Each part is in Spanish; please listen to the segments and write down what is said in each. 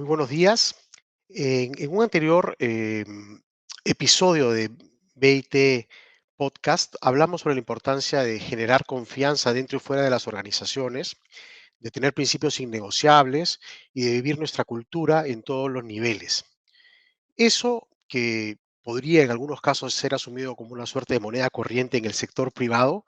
Muy buenos días. En un anterior episodio de BIT Podcast hablamos sobre la importancia de generar confianza dentro y fuera de las organizaciones, de tener principios innegociables y de vivir nuestra cultura en todos los niveles. Eso que podría en algunos casos ser asumido como una suerte de moneda corriente en el sector privado,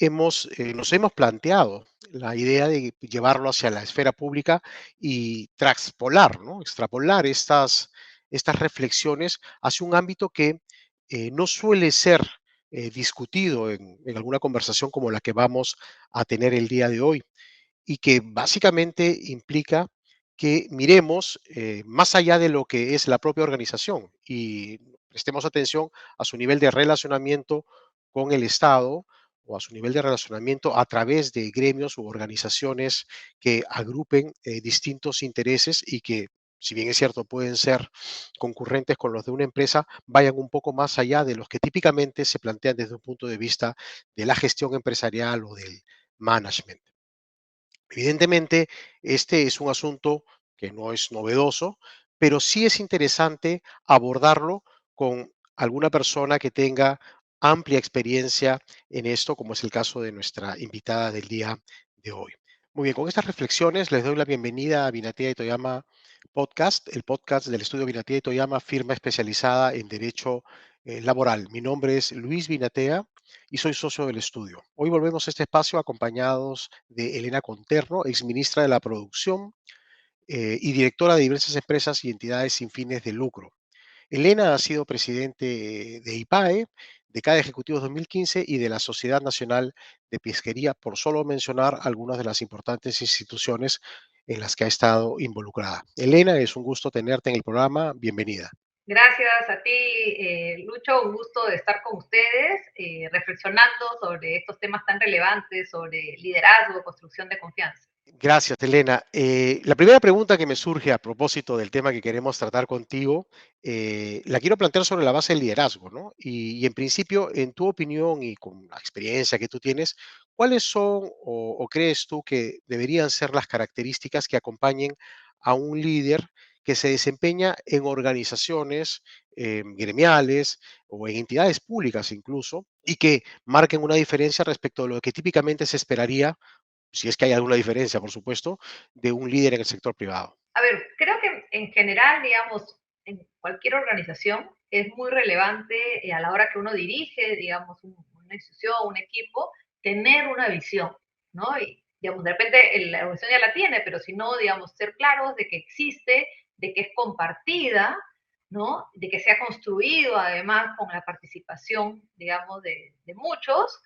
nos hemos planteado la idea de llevarlo hacia la esfera pública y traspolar, ¿no? Extrapolar estas reflexiones hacia un ámbito que no suele ser discutido en alguna conversación como la que vamos a tener el día de hoy y que básicamente implica que miremos más allá de lo que es la propia organización y prestemos atención a su nivel de relacionamiento con el Estado o a su nivel de relacionamiento a través de gremios u organizaciones que agrupen distintos intereses y que, si bien es cierto, pueden ser concurrentes con los de una empresa, vayan un poco más allá de los que típicamente se plantean desde un punto de vista de la gestión empresarial o del management. Evidentemente, este es un asunto que no es novedoso, pero sí es interesante abordarlo con alguna persona que tenga amplia experiencia en esto, como es el caso de nuestra invitada del día de hoy. Muy bien, con estas reflexiones les doy la bienvenida a Binatea y Toyama Podcast, el podcast del estudio Binatea y Toyama, firma especializada en derecho laboral. Mi nombre es Luis Binatea y soy socio del estudio. Hoy volvemos a este espacio acompañados de Elena Conterno, exministra de la Producción y directora de diversas empresas y entidades sin fines de lucro. Elena ha sido presidente de IPAE, de CADE Ejecutivos 2015 y de la Sociedad Nacional de Pesquería, por solo mencionar algunas de las importantes instituciones en las que ha estado involucrada. Elena, es un gusto tenerte en el programa. Bienvenida. Gracias a ti, Lucho. Un gusto de estar con ustedes, reflexionando sobre estos temas tan relevantes, sobre liderazgo, construcción de confianza. Gracias, Elena. La primera pregunta que me surge a propósito del tema que queremos tratar contigo, la quiero plantear sobre la base del liderazgo, ¿no? Y en principio, en tu opinión y con la experiencia que tú tienes, ¿cuáles son o crees tú que deberían ser las características que acompañen a un líder que se desempeña en organizaciones gremiales o en entidades públicas incluso, y que marquen una diferencia respecto a lo que típicamente se esperaría, si es que hay alguna diferencia, por supuesto, de un líder en el sector privado? A ver, creo que en general, digamos, en cualquier organización es muy relevante a la hora que uno dirige, digamos, una institución, un equipo, tener una visión, ¿no? Y, digamos, de repente la organización ya la tiene, pero si no, digamos, ser claros de que existe, de que es compartida, ¿no? De que se ha construido además con la participación, digamos, de muchos,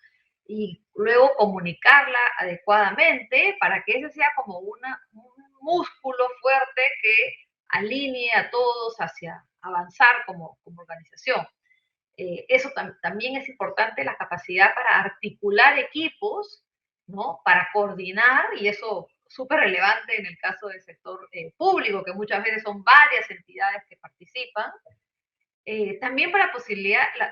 y luego comunicarla adecuadamente para que ese sea como un músculo fuerte que alinee a todos hacia avanzar como organización. Eso también es importante, la capacidad para articular equipos, ¿no? Para coordinar, y eso súper relevante en el caso del sector público, que muchas veces son varias entidades que participan. También para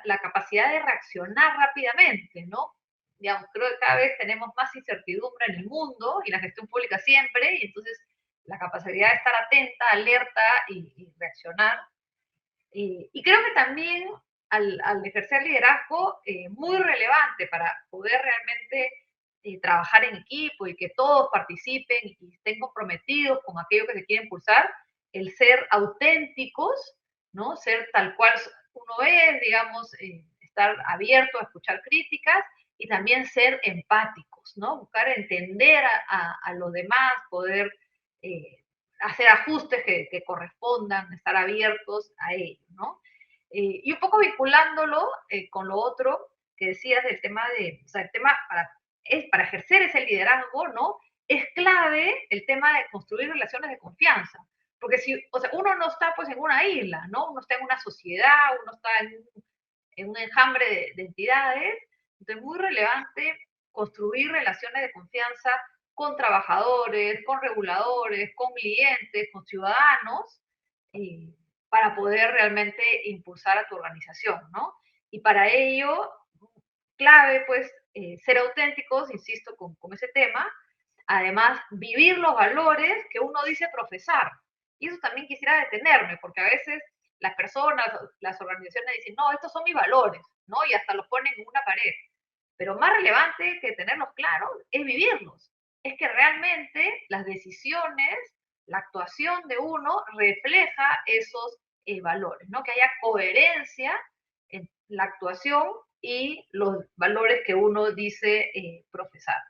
la capacidad de reaccionar rápidamente, ¿no? Digamos, creo que cada vez tenemos más incertidumbre en el mundo y la gestión pública siempre, y entonces la capacidad de estar atenta, alerta y reaccionar. Y creo que también al ejercer liderazgo, muy relevante para poder realmente trabajar en equipo y que todos participen y estén comprometidos con aquello que se quiere impulsar, el ser auténticos, ¿no? Ser tal cual uno es, digamos, estar abierto a escuchar críticas y también ser empáticos, ¿no? Buscar entender a los demás, poder hacer ajustes que correspondan, estar abiertos a ello, ¿no? Y un poco vinculándolo con lo otro que decías del tema de, o sea, el tema para ejercer ese liderazgo, ¿no? Es clave el tema de construir relaciones de confianza, porque si, o sea, uno no está pues en una isla, ¿no? Uno está en una sociedad, uno está en un enjambre de entidades, entonces es muy relevante construir relaciones de confianza con trabajadores, con reguladores, con clientes, con ciudadanos, eh, para poder realmente impulsar a tu organización, ¿no? Y para ello, clave, pues, ser auténticos, insisto, con ese tema, además, vivir los valores que uno dice profesar, Y eso también quisiera detenerme, porque a veces las personas, las organizaciones dicen, no, estos son mis valores, ¿no? Y hasta los ponen en una pared. Pero más relevante que tenerlos claros es vivirlos. Es que realmente las decisiones, la actuación de uno refleja esos valores, ¿no? Que haya coherencia en la actuación y los valores que uno dice profesar.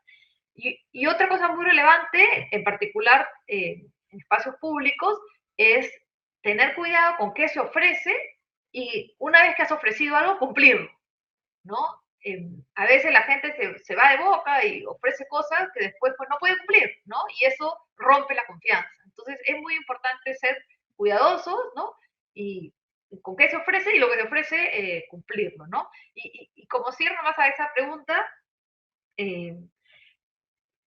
Y otra cosa muy relevante, en particular en espacios públicos, es tener cuidado con qué se ofrece y una vez que has ofrecido algo, cumplirlo, ¿no? A veces la gente se va de boca y ofrece cosas que después pues, no puede cumplir, ¿no? Y eso rompe la confianza. Entonces es muy importante ser cuidadosos, ¿no? Y con qué se ofrece y lo que se ofrece, cumplirlo, ¿no? Y como cierro más a esa pregunta, eh,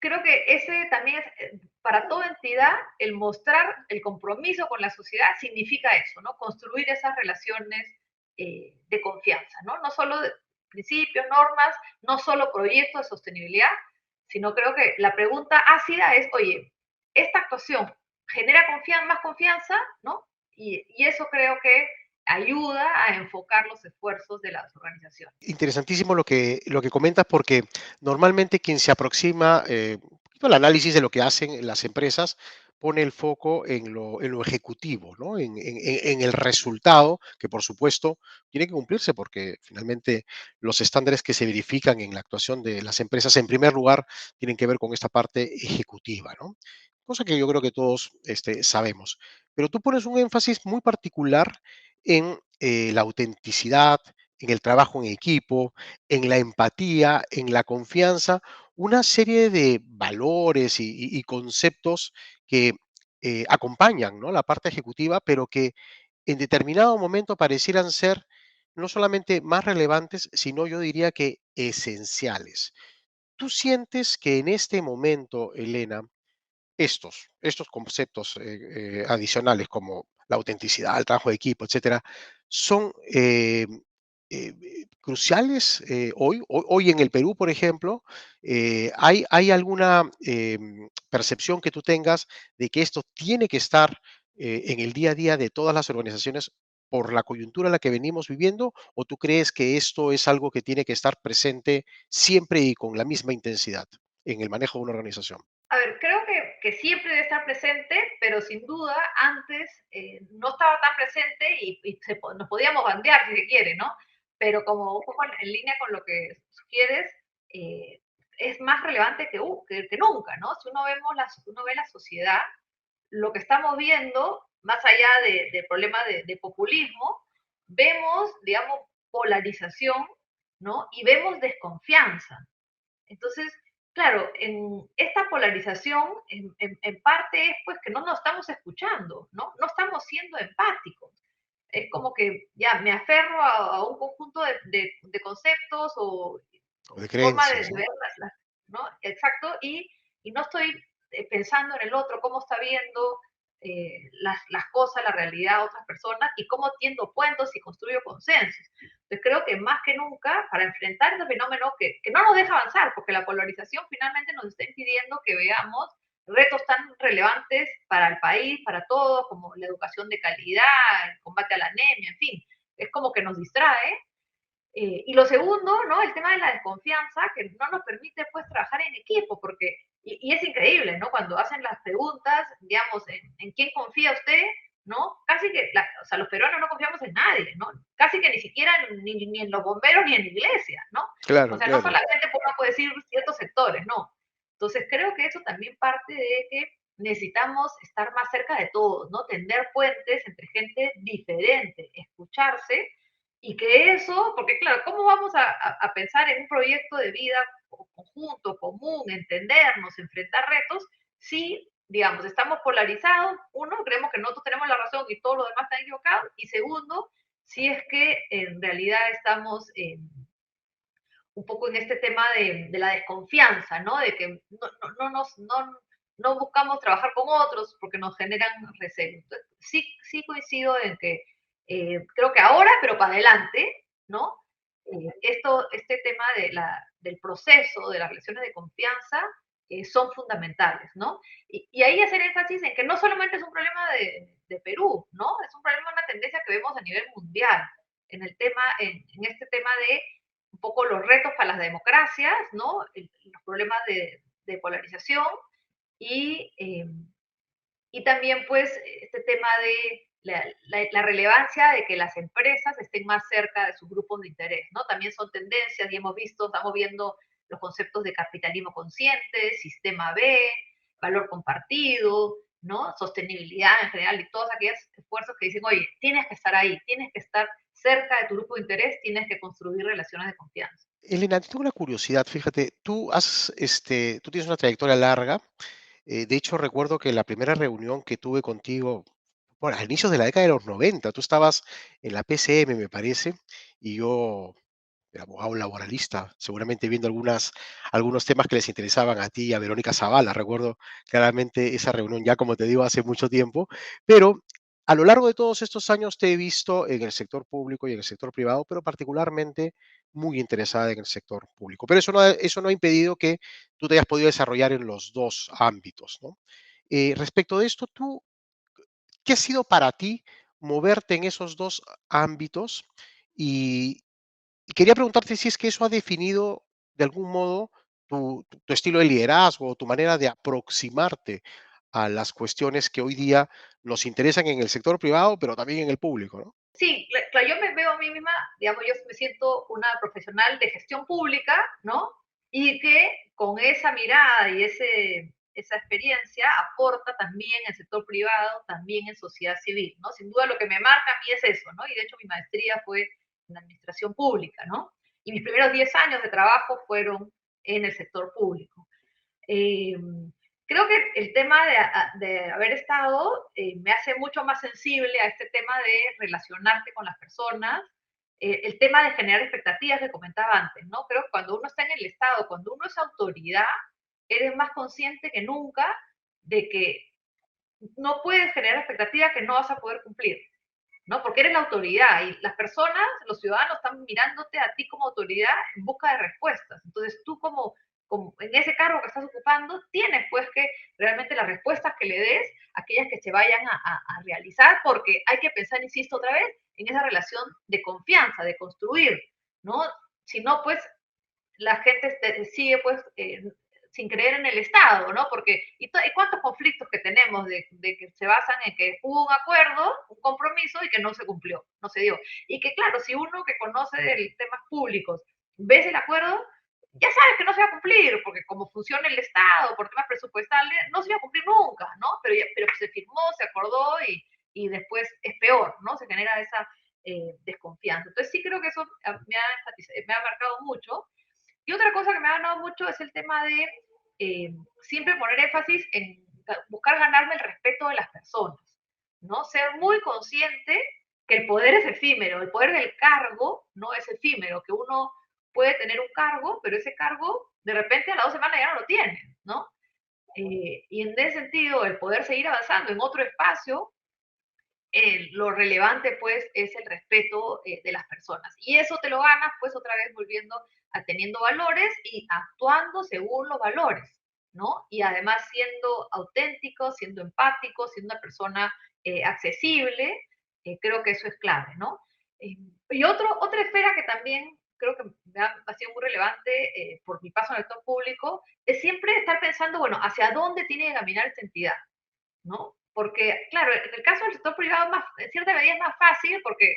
creo que ese también es, para toda entidad, el mostrar el compromiso con la sociedad significa eso, ¿no? Construir esas relaciones de confianza, ¿no? No solo de principios, normas, no solo proyectos de sostenibilidad, sino creo que la pregunta ácida es, oye, esta actuación genera más confianza, ¿no? Y eso creo que ayuda a enfocar los esfuerzos de las organizaciones. Interesantísimo lo que comentas, porque normalmente quien se aproxima un poquito al análisis de lo que hacen las empresas pone el foco en lo ejecutivo, ¿no? En el resultado, que por supuesto tiene que cumplirse, porque finalmente los estándares que se verifican en la actuación de las empresas, en primer lugar, tienen que ver con esta parte ejecutiva, ¿no? Cosa que yo creo que todos sabemos. Pero tú pones un énfasis muy particular en la autenticidad, en el trabajo en equipo, en la empatía, en la confianza, una serie de valores y conceptos que acompañan, ¿no?, la parte ejecutiva, pero que en determinado momento parecieran ser no solamente más relevantes, sino yo diría que esenciales. ¿Tú sientes que en este momento, Elena, estos conceptos adicionales como la autenticidad, el trabajo de equipo, etcétera, son cruciales hoy en el Perú, por ejemplo? ¿Hay alguna percepción que tú tengas de que esto tiene que estar en el día a día de todas las organizaciones por la coyuntura en la que venimos viviendo? ¿O tú crees que esto es algo que tiene que estar presente siempre y con la misma intensidad en el manejo de una organización? A ver, creo que siempre debe estar presente, pero sin duda antes no estaba tan presente y nos podíamos bandear si se quiere, ¿no? Pero como un poco en línea con lo que sugieres, eh, es más relevante que nunca, ¿no? Si uno ve la sociedad, lo que estamos viendo, más allá del problema de populismo, vemos, digamos, polarización, ¿no? Y vemos desconfianza. Entonces, claro, en esta polarización en parte es pues que no nos estamos escuchando, ¿no? No estamos siendo empáticos. Es como que ya me aferro a un conjunto de conceptos o O de forma creencias, de ¿no? ver ¿no? Exacto, y no estoy pensando en el otro, cómo está viendo las cosas, la realidad, otras personas y cómo tiendo puentes y construyo consensos. Entonces creo que más que nunca, para enfrentar este fenómeno que no nos deja avanzar, porque la polarización finalmente nos está impidiendo que veamos retos tan relevantes para el país, para todos, como la educación de calidad, el combate a la anemia, en fin, es como que nos distrae y lo segundo, ¿no? El tema de la desconfianza, que no nos permite pues trabajar en equipo, porque, y es increíble, ¿no? Cuando hacen las preguntas, digamos, en quién confía usted, ¿no? Casi que, o sea, los peruanos no confiamos en nadie, ¿no? Casi que ni siquiera ni en los bomberos ni en la iglesia, ¿no? O Claro, sea, no claro. solamente uno puede decir ciertos sectores, no. Entonces creo que eso también parte de que necesitamos estar más cerca de todos, ¿no? Tender puentes entre gente diferente, escucharse y que eso, porque claro, ¿cómo vamos a pensar en un proyecto de vida conjunto, común, entendernos, enfrentar retos, si, digamos, estamos polarizados? Uno, creemos que nosotros tenemos la razón y todos los demás están equivocados. Y segundo, si es que en realidad estamos un poco en este tema de la desconfianza, ¿no? De que no buscamos trabajar con otros porque nos generan recelo. Entonces, sí coincido en que creo que ahora, pero para adelante, ¿no? Este tema del proceso, de las relaciones de confianza, son fundamentales, ¿no? Y ahí hacer énfasis en que no solamente es un problema de Perú, ¿no? Es un problema, una tendencia que vemos a nivel mundial en el tema, en este tema de un poco los retos para las democracias, ¿no? Los problemas de polarización y, y también pues este tema de la relevancia de que las empresas estén más cerca de sus grupos de interés, ¿no? También son tendencias y hemos visto, estamos viendo los conceptos de capitalismo consciente, sistema B, valor compartido, ¿no? Sostenibilidad en general y todos aquellos esfuerzos que dicen, oye, tienes que estar ahí, tienes que estar cerca de tu grupo de interés, tienes que construir relaciones de confianza. Elena, tengo una curiosidad, fíjate, tú tienes una trayectoria larga. De hecho, recuerdo que la primera reunión que tuve contigo, bueno, a inicios de la década de los 90, tú estabas en la PCM, me parece, y yo era abogado laboralista, seguramente viendo algunos temas que les interesaban a ti y a Verónica Zavala. Recuerdo claramente esa reunión ya, como te digo, hace mucho tiempo, pero a lo largo de todos estos años te he visto en el sector público y en el sector privado, pero particularmente muy interesada en el sector público. Pero eso no ha impedido que tú te hayas podido desarrollar en los dos ámbitos, ¿no? Respecto de esto, ¿qué ha sido para ti moverte en esos dos ámbitos? Y, y quería preguntarte si es que eso ha definido de algún modo tu estilo de liderazgo, tu manera de aproximarte a las cuestiones que hoy día nos interesan en el sector privado, pero también en el público, ¿no? Sí, claro, yo me veo a mí misma, digamos, yo me siento una profesional de gestión pública, ¿no? Y que con esa mirada y esa experiencia aporta también en el sector privado, también en sociedad civil, ¿no? Sin duda lo que me marca a mí es eso, ¿no? Y de hecho mi maestría fue en administración pública, ¿no? Y mis primeros 10 años de trabajo fueron en el sector público. Eh, Creo que el tema de haber estado me hace mucho más sensible a este tema de relacionarte con las personas, el tema de generar expectativas que comentaba antes, ¿no? Creo que cuando uno está en el Estado, cuando uno es autoridad, eres más consciente que nunca de que no puedes generar expectativas que no vas a poder cumplir, ¿no? Porque eres la autoridad y las personas, los ciudadanos están mirándote a ti como autoridad en busca de respuestas. Entonces tú como en ese cargo que estás ocupando, tienes pues que realmente las respuestas que le des, aquellas que se vayan a realizar, porque hay que pensar, insisto otra vez, en esa relación de confianza, de construir, ¿no? Si no, pues la gente sigue pues sin creer en el Estado, ¿no? Porque, ¿y cuántos conflictos que tenemos de que se basan en que hubo un acuerdo, un compromiso y que no se cumplió, no se dio? Y que claro, si uno que conoce de temas públicos ves el acuerdo, ya sabes que no se va a cumplir, porque como funciona el Estado, por temas presupuestales, no se va a cumplir nunca, ¿no? Pero se firmó, se acordó y después es peor, ¿no? Se genera esa desconfianza. Entonces sí creo que eso me ha marcado mucho. Y otra cosa que me ha ganado mucho es el tema de siempre poner énfasis en buscar ganarme el respeto de las personas, ¿no? Ser muy consciente que el poder es efímero, el poder del cargo no es efímero, que uno puede tener un cargo, pero ese cargo de repente a las 2 semanas ya no lo tiene, ¿no? Y en ese sentido, el poder seguir avanzando en otro espacio lo relevante pues es el respeto de las personas. Y eso te lo ganas pues otra vez volviendo a teniendo valores y actuando según los valores, ¿no? Y además siendo auténtico, siendo empático, siendo una persona accesible, creo que eso es clave, ¿no? Y otra esfera que también creo que ha sido muy relevante por mi paso en el sector público es siempre estar pensando, bueno, ¿hacia dónde tiene que caminar esta entidad? ¿No? Porque, claro, en el caso del sector privado, en cierta medida es más fácil porque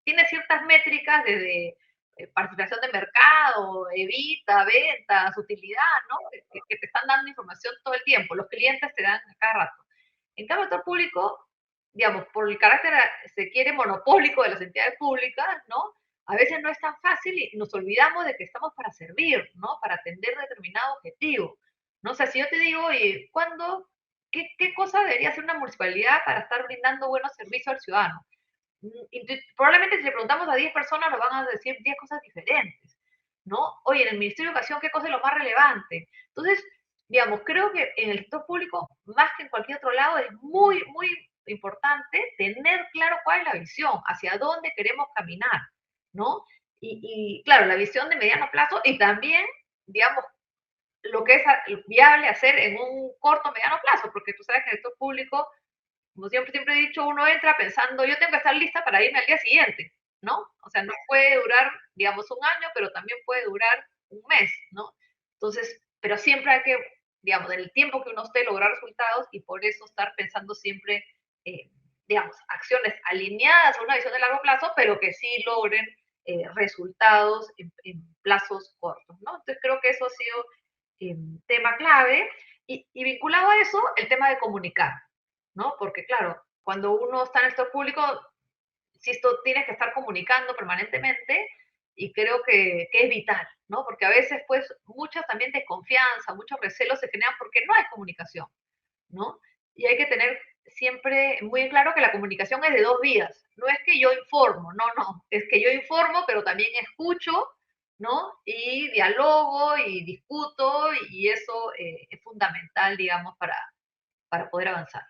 tiene ciertas métricas desde participación de mercado, evita, ventas, utilidad, ¿no? Que te están dando información todo el tiempo, los clientes te dan a cada rato. En cambio, el sector público, digamos, por el carácter, se quiere, monopólico de las entidades públicas, ¿no? A veces no es tan fácil y nos olvidamos de que estamos para servir, ¿no? Para atender determinado objetivo. No sé, si yo te digo, ¿y cuándo qué cosa debería hacer una municipalidad para estar brindando buenos servicios al ciudadano? Probablemente si le preguntamos a 10 personas nos van a decir 10 cosas diferentes, ¿no? Oye, en el Ministerio de Educación, ¿qué cosa es lo más relevante? Entonces, digamos, creo que en el sector público, más que en cualquier otro lado, es muy, muy importante tener claro cuál es la visión, hacia dónde queremos caminar, ¿no? Y claro, la visión de mediano plazo y también, digamos, lo que es viable hacer en un corto o mediano plazo, porque tú sabes que en esto público, como siempre he dicho, uno entra pensando, yo tengo que estar lista para irme al día siguiente, ¿no? O sea, no puede durar, digamos, un año, pero también puede durar un mes, ¿no? Entonces, pero siempre hay que, digamos, en el tiempo que uno esté, lograr resultados y por eso estar pensando siempre, eh, digamos, acciones alineadas a una visión de largo plazo, pero que sí logren resultados en plazos cortos, ¿no? Entonces creo que eso ha sido tema clave y vinculado a eso, el tema de comunicar, ¿no? Porque claro, cuando uno está en esto público, si esto tienes que estar comunicando permanentemente y creo que es vital, ¿no? Porque a veces, pues, muchas también desconfianza, muchos recelos se generan porque no hay comunicación, ¿no? Y hay que tener siempre muy en claro que la comunicación es de dos vías. No es que yo informo, no, es que yo informo, pero también escucho, ¿no? Y dialogo y discuto y eso es fundamental, digamos, para poder avanzar.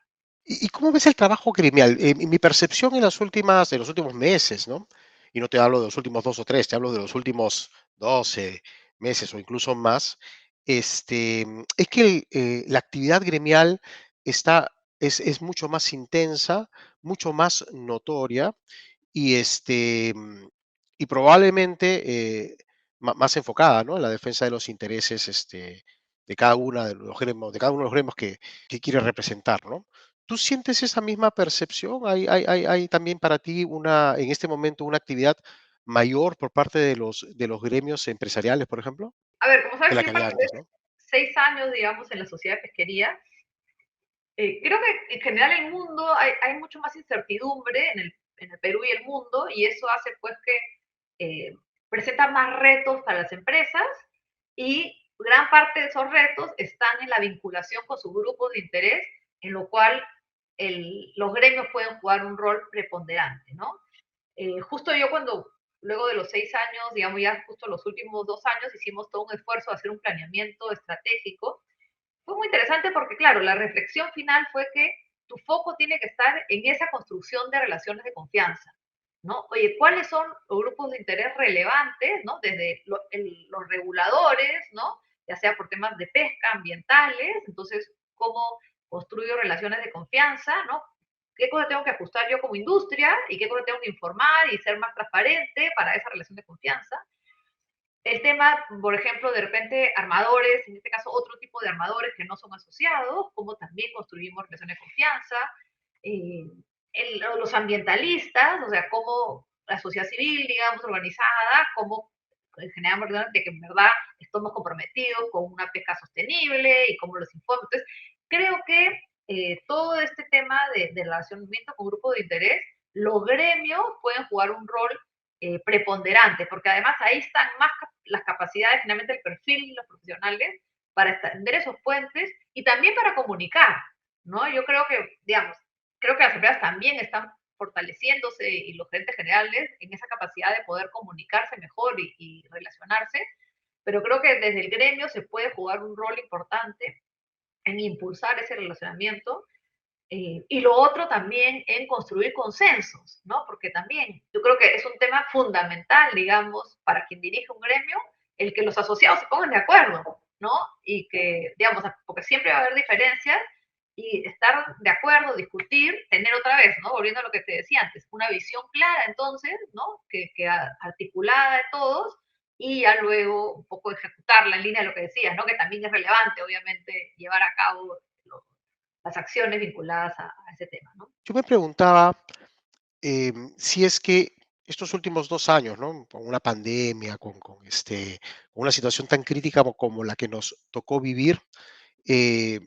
¿Y cómo ves el trabajo gremial? Mi percepción en los últimos meses, ¿no? Y no te hablo de los últimos 2 o 3, te hablo de los últimos 12 meses o incluso más, es que la actividad gremial es mucho más intensa, mucho más notoria y, y probablemente, más enfocada, ¿no? En la defensa de los intereses, de cada una de los gremios, de cada uno de los gremios que quiere representar, ¿no? ¿Tú sientes esa misma percepción? ¿Hay también para ti en este momento, una actividad mayor por parte de los gremios empresariales, por ejemplo, A ver, como que sabes la que que yo había participé antes, ¿no? 6 años, digamos, en la sociedad de pesquería, creo que en general el mundo hay mucho más incertidumbre en el Perú y el mundo y eso hace pues que presenta más retos para las empresas y gran parte de esos retos están en la vinculación con sus grupos de interés, en lo cual los gremios pueden jugar un rol preponderante, ¿no? Justo yo cuando, luego de los 6 años, digamos ya justo los últimos 2 años, hicimos todo un esfuerzo de hacer un planeamiento estratégico. Fue muy interesante porque, claro, la reflexión final fue que tu foco tiene que estar en esa construcción de relaciones de confianza, ¿no? Oye, ¿cuáles son los grupos de interés relevantes, ¿no? Desde los reguladores, ¿no? Ya sea por temas de pesca, ambientales, entonces, ¿cómo construyo relaciones de confianza, ¿no? ¿Qué cosas tengo que ajustar yo como industria y qué cosas tengo que informar y ser más transparente para esa relación de confianza? El tema, por ejemplo, de repente armadores, en este caso otro tipo de armadores que no son asociados, como también construimos relaciones de confianza, eh, los ambientalistas, o sea, como la sociedad civil, digamos, organizada, como generamos de que en verdad estamos comprometidos con una pesca sostenible y cómo los informes. Entonces, creo que todo este tema de relacionamiento con grupos de interés, los gremios pueden jugar un rol preponderante, porque además ahí están más las capacidades, finalmente el perfil de los profesionales para extender esos puentes y también para comunicar, ¿no? Yo creo que, digamos, creo que las empresas también están fortaleciéndose y los gerentes generales en esa capacidad de poder comunicarse mejor y relacionarse, pero creo que desde el gremio se puede jugar un rol importante en impulsar ese relacionamiento y lo otro también en construir consensos, ¿no? Porque también yo creo que es un tema fundamental, digamos, para quien dirige un gremio, el que los asociados se pongan de acuerdo, ¿no? Y que, digamos, porque siempre va a haber diferencias y estar de acuerdo, discutir, tener otra vez, ¿no? Volviendo a lo que te decía antes, una visión clara entonces, ¿no? Que articulada de todos y ya luego un poco ejecutarla en línea de lo que decías, ¿no? Que también es relevante, obviamente, llevar a cabo las acciones vinculadas a ese tema, ¿no? Yo me preguntaba, si es que estos últimos 2 años, ¿no? Con una pandemia, con una situación tan crítica como la que nos tocó vivir, eh,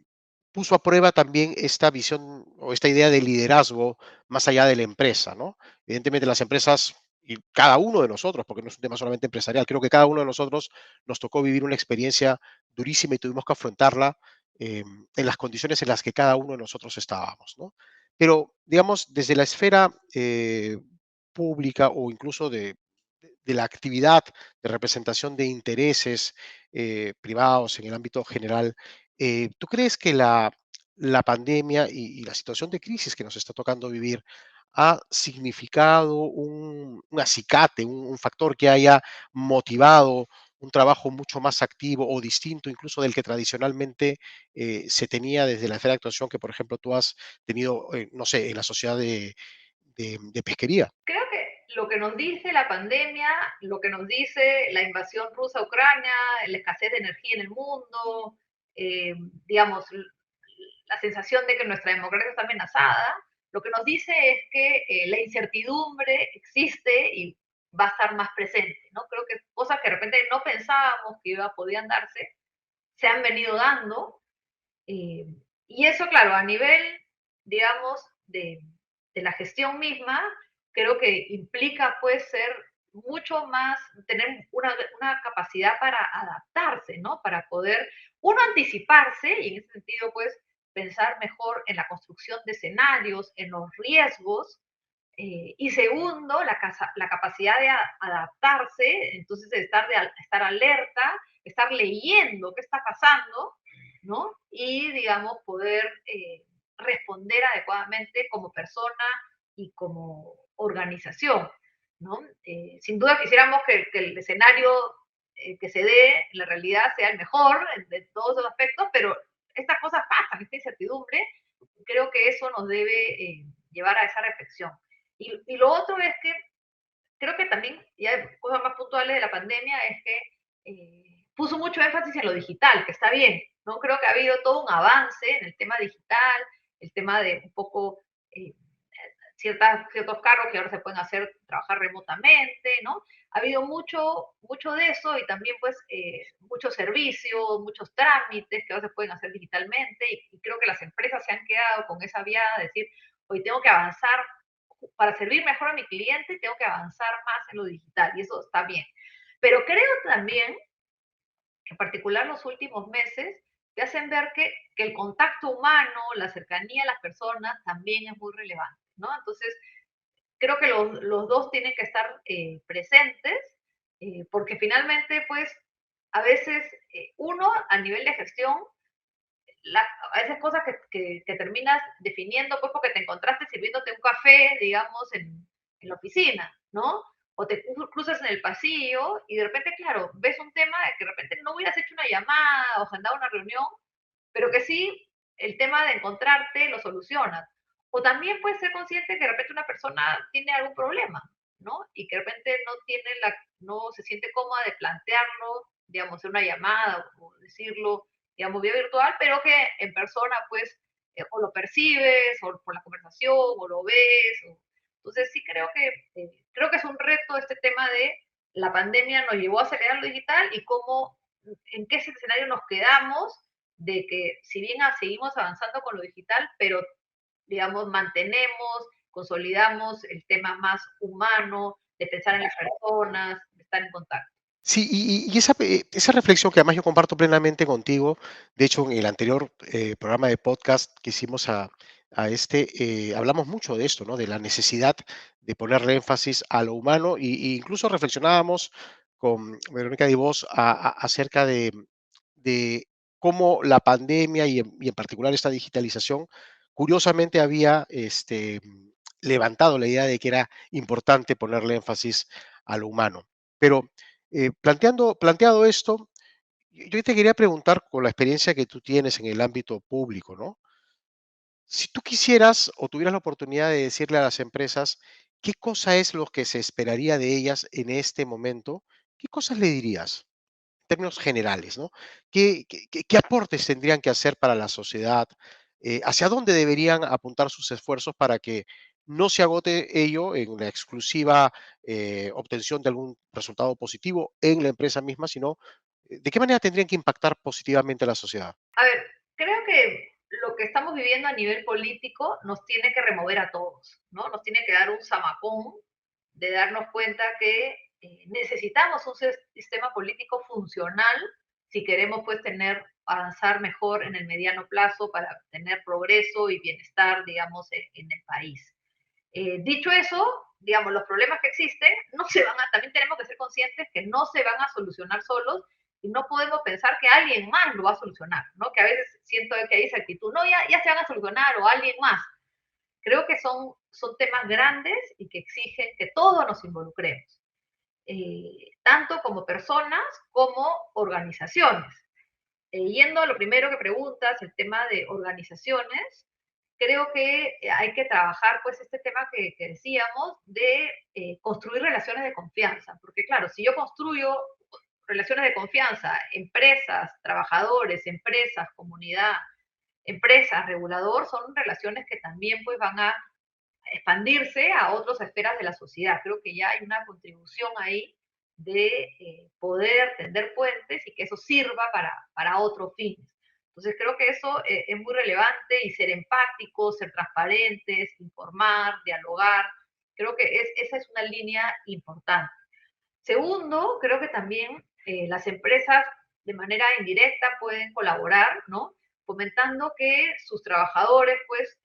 puso a prueba también esta visión o esta idea de liderazgo más allá de la empresa, ¿no? Evidentemente las empresas y cada uno de nosotros, porque no es un tema solamente empresarial, creo que cada uno de nosotros nos tocó vivir una experiencia durísima y tuvimos que afrontarla en las condiciones en las que cada uno de nosotros estábamos, ¿no? Pero, digamos, desde la esfera pública o incluso de la actividad de representación de intereses privados en el ámbito general, ¿tú crees que la pandemia y la situación de crisis que nos está tocando vivir ha significado un acicate, un factor que haya motivado un trabajo mucho más activo o distinto incluso del que tradicionalmente se tenía desde la esfera de actuación que, por ejemplo, tú has tenido, no sé, en la sociedad de pesquería. Creo que lo que nos dice la pandemia, lo que nos dice la invasión rusa a Ucrania, la escasez de energía en el mundo, digamos, la sensación de que nuestra democracia está amenazada, lo que nos dice es que la incertidumbre existe y va a estar más presente, ¿no? Creo que cosas que de repente no pensábamos que podían darse, se han venido dando. eh, y eso, claro, a nivel, digamos, de la gestión misma, creo que implica, pues, ser mucho más, tener una capacidad para adaptarse, ¿no? Para poder, uno, anticiparse y en ese sentido, pues, pensar mejor en la construcción de escenarios, en los riesgos, y segundo, la capacidad de adaptarse, entonces de estar alerta, estar leyendo qué está pasando, ¿no? Y, digamos, poder responder adecuadamente como persona y como organización, ¿no? Sin duda quisiéramos que el escenario que se dé en la realidad sea el mejor de todos los aspectos, pero estas cosas pasan, esta incertidumbre, creo que eso nos debe llevar a esa reflexión. Y lo otro es que creo que también, ya cosas más puntuales de la pandemia, es que puso mucho énfasis en lo digital, que está bien, ¿no? Creo que ha habido todo un avance en el tema digital, el tema de un poco ciertos cargos que ahora se pueden hacer trabajar remotamente, ¿no? Ha habido mucho de eso y también pues muchos servicios, muchos trámites que ahora se pueden hacer digitalmente y creo que las empresas se han quedado con esa vía de decir, hoy tengo que avanzar para servir mejor a mi cliente, tengo que avanzar más en lo digital y eso está bien. Pero creo también que en particular los últimos meses te hacen ver que el contacto humano, la cercanía a las personas también es muy relevante, ¿no? Entonces, creo que los dos tienen que estar presentes, porque finalmente, pues, a veces uno, a nivel de gestión, a veces cosas que terminas definiendo, pues, porque te encontraste sirviéndote un café, digamos, en la oficina, ¿no? O te cruzas en el pasillo y de repente, claro, ves un tema de que de repente no hubieras hecho una llamada o agendado una reunión, pero que sí, el tema de encontrarte lo solucionas. O también puedes ser consciente que de repente una persona tiene algún problema, ¿no? Y que de repente no se siente cómoda de plantearlo, digamos, en una llamada o decirlo, digamos, vía virtual, pero que en persona, pues, o lo percibes, o por la conversación, o lo ves. Entonces, sí creo que es un reto este tema de la pandemia nos llevó a acelerar lo digital y cómo, en qué escenario nos quedamos de que si bien seguimos avanzando con lo digital, pero digamos, mantenemos, consolidamos el tema más humano, de pensar en las personas, de estar en contacto. Sí, y esa reflexión que además yo comparto plenamente contigo, de hecho en el anterior programa de podcast que hicimos a hablamos mucho de esto, ¿no? De la necesidad de ponerle énfasis a lo humano y incluso reflexionábamos con Verónica Dibós acerca de cómo la pandemia y en particular esta digitalización, curiosamente había levantado la idea de que era importante ponerle énfasis a lo humano. Pero planteado esto, yo te quería preguntar, con la experiencia que tú tienes en el ámbito público, ¿no? Si tú quisieras o tuvieras la oportunidad de decirle a las empresas qué cosa es lo que se esperaría de ellas en este momento, ¿qué cosas le dirías? Términos generales, ¿no? ¿Qué aportes tendrían que hacer para la sociedad? ¿Hacia dónde deberían apuntar sus esfuerzos para que no se agote ello en la exclusiva obtención de algún resultado positivo en la empresa misma, sino de qué manera tendrían que impactar positivamente a la sociedad? A ver, creo que lo que estamos viviendo a nivel político nos tiene que remover a todos, ¿no? Nos tiene que dar un zamacón de darnos cuenta que necesitamos un sistema político funcional si queremos pues avanzar mejor en el mediano plazo para tener progreso y bienestar, digamos, en el país. Dicho eso, digamos, los problemas que existen no se van a, también tenemos que ser conscientes que no se van a solucionar solos y no podemos pensar que alguien más lo va a solucionar, ¿no? Que a veces siento que hay esa actitud, no, ya se van a solucionar o alguien más. Creo que son temas grandes y que exigen que todos nos involucremos. tanto como personas como organizaciones. Yendo a lo primero que preguntas, el tema de organizaciones, creo que hay que trabajar pues este tema que decíamos de construir relaciones de confianza, porque claro, si yo construyo relaciones de confianza, empresas, trabajadores, empresas, comunidad, empresas, regulador, son relaciones que también pues van a expandirse a otras esferas de la sociedad. Creo que ya hay una contribución ahí de poder tender puentes y que eso sirva para otros fines. Entonces creo que eso es muy relevante y ser empáticos, ser transparentes, informar, dialogar. Creo que esa es una línea importante. Segundo, creo que también las empresas de manera indirecta pueden colaborar, ¿no? Fomentando que sus trabajadores pues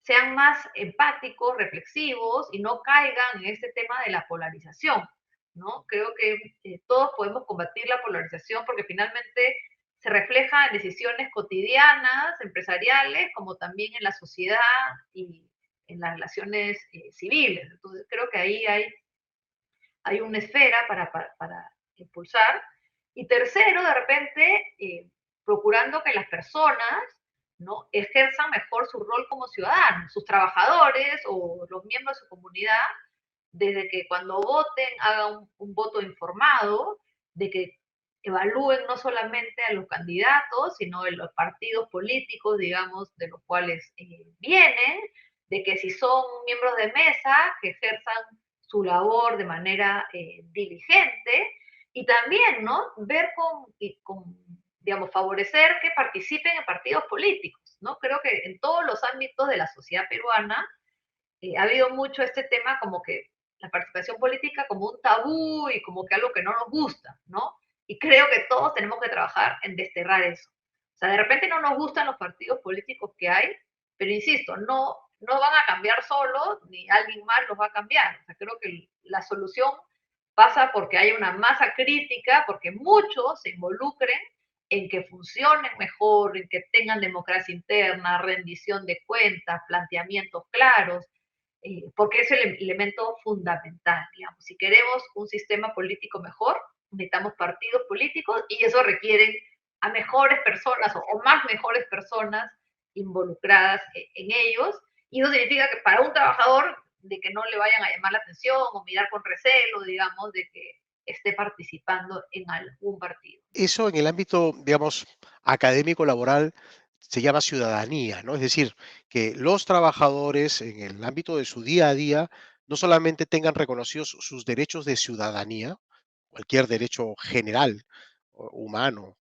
sean más empáticos, reflexivos y no caigan en este tema de la polarización, ¿no? Creo que todos podemos combatir la polarización porque finalmente se refleja en decisiones cotidianas, empresariales, como también en la sociedad y en las relaciones civiles. Entonces creo que ahí hay una esfera para impulsar. Y tercero, de repente, procurando que las personas, ¿no?, ejerzan mejor su rol como ciudadanos, sus trabajadores o los miembros de su comunidad, desde que cuando voten hagan un voto informado, de que evalúen no solamente a los candidatos, sino de los partidos políticos, digamos, de los cuales vienen, de que si son miembros de mesa, que ejerzan su labor de manera diligente y también, ¿no?, ver digamos, favorecer que participen en partidos políticos, ¿no? Creo que en todos los ámbitos de la sociedad peruana ha habido mucho este tema como que la participación política como un tabú y como que algo que no nos gusta, ¿no? Y creo que todos tenemos que trabajar en desterrar eso. O sea, de repente no nos gustan los partidos políticos que hay, pero insisto, no van a cambiar solos, ni alguien más los va a cambiar. O sea, creo que la solución pasa porque haya una masa crítica, porque muchos se involucren en que funcionen mejor, en que tengan democracia interna, rendición de cuentas, planteamientos claros, porque es el elemento fundamental, digamos. Si queremos un sistema político mejor, necesitamos partidos políticos y eso requiere a mejores personas o más mejores personas involucradas en ellos. Y eso significa que para un trabajador, de que no le vayan a llamar la atención o mirar con recelo, digamos, de que esté participando en algún partido. Eso en el ámbito, digamos, académico laboral se llama ciudadanía, ¿no? Es decir, que los trabajadores en el ámbito de su día a día no solamente tengan reconocidos sus derechos de ciudadanía, cualquier derecho general o humano,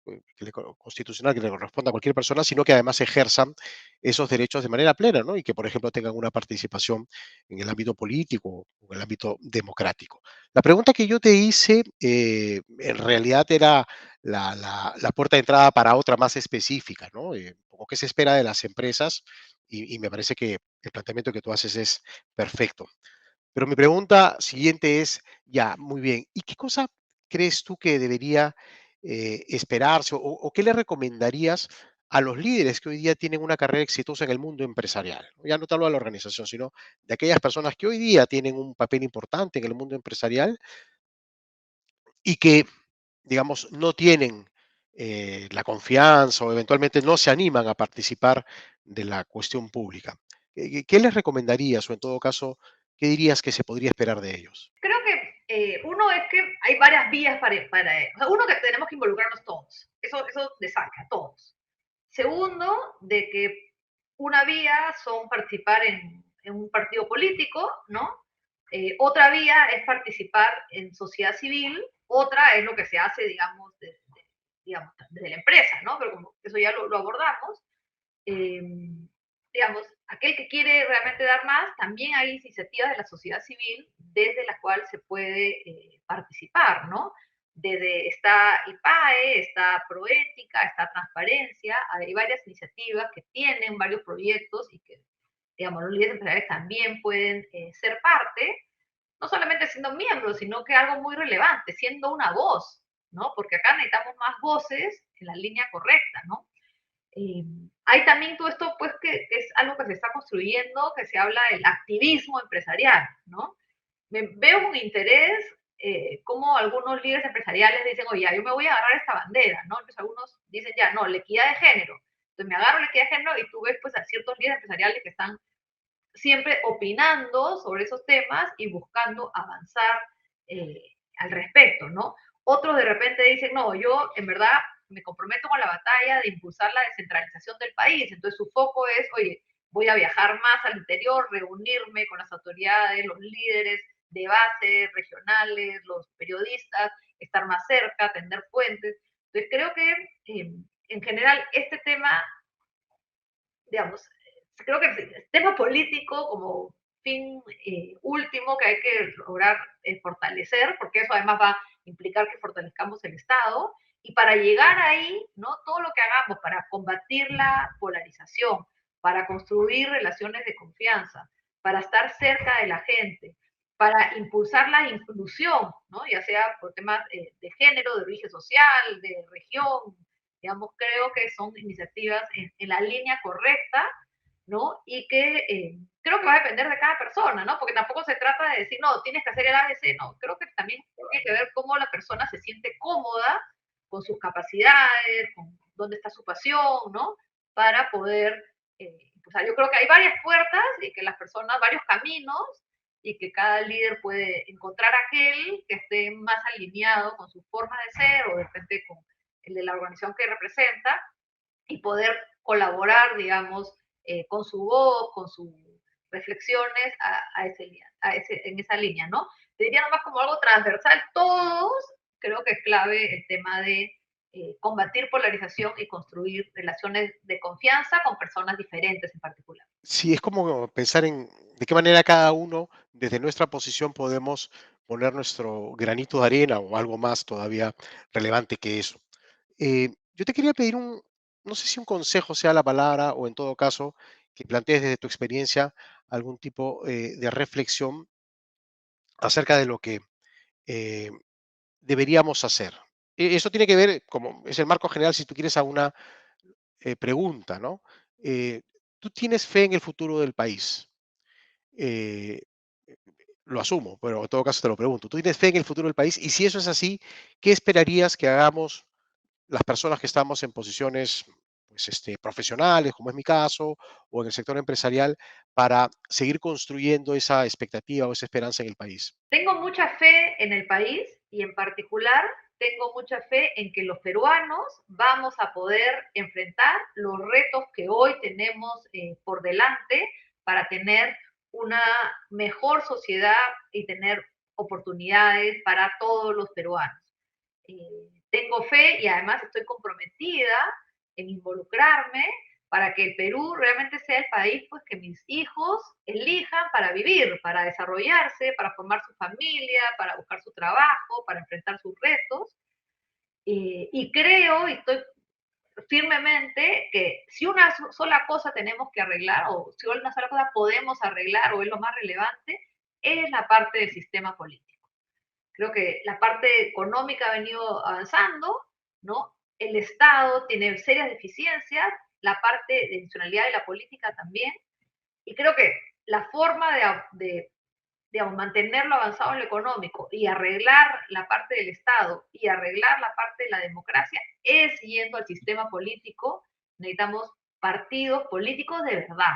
constitucional que le corresponda a cualquier persona, sino que además ejerzan esos derechos de manera plena, ¿no? Y que, por ejemplo, tengan una participación en el ámbito político o en el ámbito democrático. La pregunta que yo te hice, en realidad era la puerta de entrada para otra más específica, ¿no? Un poco qué se espera de las empresas y me parece que el planteamiento que tú haces es perfecto. Pero mi pregunta siguiente es, ya, muy bien, ¿y qué cosa crees tú que debería esperarse o qué le recomendarías a los líderes que hoy día tienen una carrera exitosa en el mundo empresarial? Ya no te hablo de la organización, sino de aquellas personas que hoy día tienen un papel importante en el mundo empresarial y que, digamos, no tienen la confianza o eventualmente no se animan a participar de la cuestión pública. ¿Qué les recomendarías o en todo caso, qué dirías que se podría esperar de ellos? Creo que uno es que hay varias vías o sea, uno que tenemos que involucrarnos todos, eso de saca, todos. Segundo, de que una vía son participar en un partido político, ¿no? Otra vía es participar en sociedad civil, otra es lo que se hace, digamos, digamos desde la empresa, ¿no? Pero como eso ya lo abordamos, eh, digamos, aquel que quiere realmente dar más, también hay iniciativas de la sociedad civil desde la cual se puede participar, ¿no? Desde está IPAE, está Proética, está Transparencia, hay varias iniciativas que tienen varios proyectos y que, digamos, los líderes empresariales también pueden ser parte, no solamente siendo miembros, sino que algo muy relevante, siendo una voz, ¿no? Porque acá necesitamos más voces en la línea correcta, ¿no? Hay también todo esto, pues, que es algo que se está construyendo, que se habla del activismo empresarial, ¿no? Veo un interés cómo algunos líderes empresariales dicen, oye, ya, yo me voy a agarrar esta bandera, ¿no? Entonces algunos dicen, ya, no, la equidad de género. Entonces me agarro la equidad de género y tú ves pues a ciertos líderes empresariales que están siempre opinando sobre esos temas y buscando avanzar eh, al respecto, ¿no? Otros de repente dicen, no, yo en verdad me comprometo con la batalla de impulsar la descentralización del país, entonces su foco es, oye, voy a viajar más al interior, reunirme con las autoridades, los líderes de base, regionales, los periodistas, estar más cerca, tender puentes. Entonces creo que en general este tema, digamos, creo que el tema político como fin último que hay que lograr fortalecer, porque eso además va a implicar que fortalezcamos el Estado, y para llegar ahí, ¿no? Todo lo que hagamos para combatir la polarización, para construir relaciones de confianza, para estar cerca de la gente, para impulsar la inclusión, ¿no? Ya sea por temas de género, de origen social, de región, digamos, creo que son iniciativas en la línea correcta, ¿no? Y que creo que va a depender de cada persona, ¿no? Porque tampoco se trata de decir, no, tienes que hacer el ABC, no. Creo que también tiene que ver cómo la persona se siente cómoda con sus capacidades, con dónde está su pasión, ¿no? Para poder, o sea, yo creo que hay varias puertas y que las personas, varios caminos, y que cada líder puede encontrar aquel que esté más alineado con su forma de ser o de repente con el de la organización que representa y poder colaborar, digamos, con su voz, con sus reflexiones en esa línea, ¿no? Te diría nomás como algo transversal, todos creo que es clave el tema de combatir polarización y construir relaciones de confianza con personas diferentes en particular. Sí, es como pensar en de qué manera cada uno, desde nuestra posición, podemos poner nuestro granito de arena o algo más todavía relevante que eso. Yo te quería pedir no sé si un consejo sea la palabra o en todo caso que plantees desde tu experiencia algún tipo de reflexión acerca de lo que eh, deberíamos hacer. Eso tiene que ver, como es el marco general, si tú quieres, a una pregunta, ¿no? Eh, ¿Tú tienes fe en el futuro del país? Eh, lo asumo, pero en todo caso te lo pregunto. ¿Tú tienes fe en el futuro del país? Y si eso es así, ¿qué esperarías que hagamos las personas que estamos en posiciones pues, profesionales, como es mi caso, o en el sector empresarial, para seguir construyendo esa expectativa o esa esperanza en el país? Tengo mucha fe en el país y en particular tengo mucha fe en que los peruanos vamos a poder enfrentar los retos que hoy tenemos por delante para tener una mejor sociedad y tener oportunidades para todos los peruanos. Tengo fe y además estoy comprometida en involucrarme para que el Perú realmente sea el país pues, que mis hijos elijan para vivir, para desarrollarse, para formar su familia, para buscar su trabajo, para enfrentar sus retos. Y creo y estoy firmemente que si una sola cosa tenemos que arreglar o si una sola cosa podemos arreglar o es lo más relevante, es la parte del sistema político. Creo que la parte económica ha venido avanzando, ¿no? El Estado tiene serias deficiencias, la parte de institucionalidad de la política también, y creo que la forma de digamos, mantenerlo avanzado en lo económico y arreglar la parte del Estado y arreglar la parte de la democracia es yendo al sistema político. Necesitamos partidos políticos de verdad,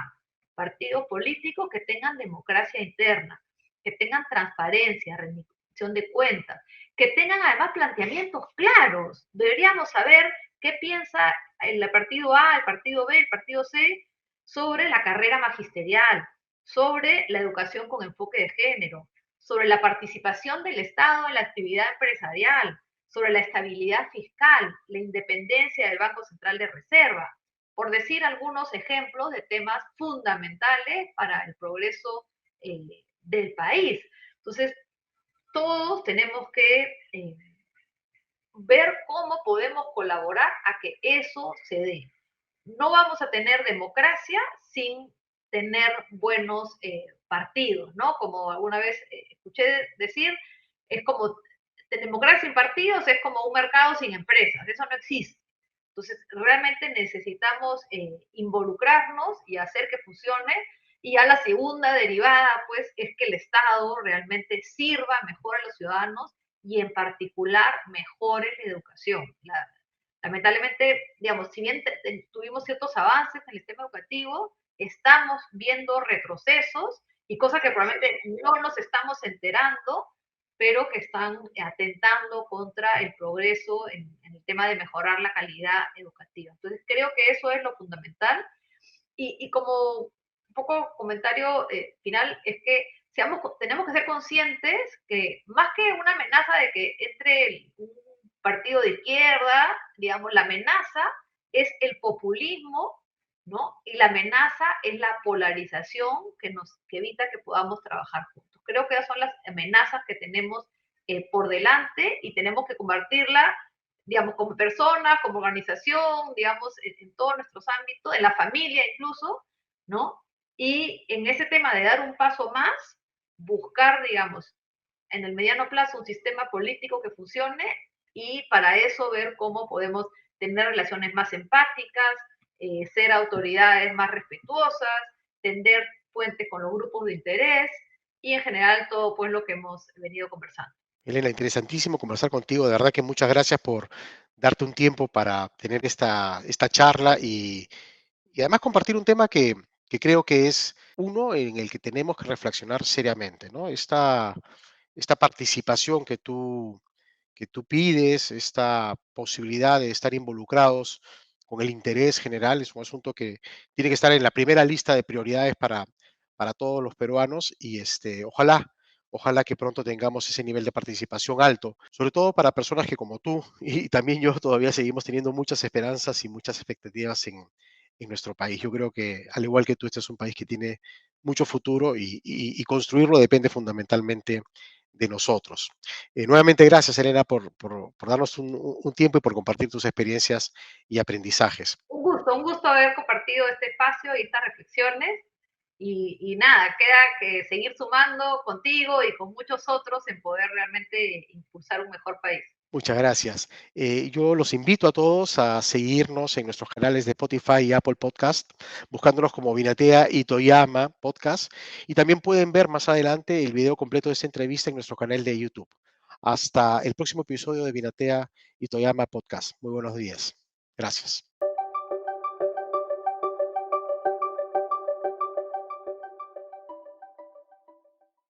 partidos políticos que tengan democracia interna, que tengan transparencia, rendición de cuentas, que tengan además planteamientos claros. Deberíamos saber qué piensa el partido A, el partido B, el partido C sobre la carrera magisterial, sobre la educación con enfoque de género, sobre la participación del Estado en la actividad empresarial, sobre la estabilidad fiscal, la independencia del Banco Central de Reserva, por decir algunos ejemplos de temas fundamentales para el progreso del país. Entonces, todos tenemos que ver cómo podemos colaborar a que eso se dé. No vamos a tener democracia sin tener buenos partidos, ¿no? Como alguna vez escuché decir, es como democracia sin partidos es como un mercado sin empresas, eso no existe. Entonces, realmente necesitamos involucrarnos y hacer que funcione. Y ya la segunda derivada, pues, es que el Estado realmente sirva mejor a los ciudadanos y en particular mejore la educación. Lamentablemente, digamos, si bien tuvimos ciertos avances en el sistema educativo, estamos viendo retrocesos y cosas que probablemente no nos estamos enterando, pero que están atentando contra el progreso en el tema de mejorar la calidad educativa. Entonces, creo que eso es lo fundamental. Y como un poco comentario final, es que tenemos que ser conscientes que más que una amenaza de que entre un partido de izquierda, digamos, la amenaza es el populismo, ¿no? Y la amenaza es la polarización que evita que podamos trabajar juntos. Creo que esas son las amenazas que tenemos por delante y tenemos que combatirla, digamos, como personas, como organización, digamos, en todos nuestros ámbitos, en la familia incluso, ¿no? Y en ese tema de dar un paso más, buscar, digamos, en el mediano plazo un sistema político que funcione y para eso ver cómo podemos tener relaciones más empáticas, ser autoridades más respetuosas, tender puentes con los grupos de interés y en general todo pues lo que hemos venido conversando. Elena, interesantísimo conversar contigo. De verdad que muchas gracias por darte un tiempo para tener esta charla y además compartir un tema que creo que es uno en el que tenemos que reflexionar seriamente, ¿no? Esta participación que tú pides, esta posibilidad de estar involucrados con el interés general, es un asunto que tiene que estar en la primera lista de prioridades para todos los peruanos y ojalá que pronto tengamos ese nivel de participación alto, sobre todo para personas que como tú y también yo todavía seguimos teniendo muchas esperanzas y muchas expectativas en nuestro país. Yo creo que al igual que tú, este es un país que tiene mucho futuro y construirlo depende fundamentalmente de nosotros. Nuevamente, gracias, Elena, por darnos un tiempo y por compartir tus experiencias y aprendizajes. Un gusto haber compartido este espacio y estas reflexiones. Y nada, queda que seguir sumando contigo y con muchos otros en poder realmente impulsar un mejor país. Muchas gracias. Yo los invito a todos a seguirnos en nuestros canales de Spotify y Apple Podcast, buscándonos como Vinatea y Toyama Podcast. Y también pueden ver más adelante el video completo de esta entrevista en nuestro canal de YouTube. Hasta el próximo episodio de Vinatea y Toyama Podcast. Muy buenos días. Gracias.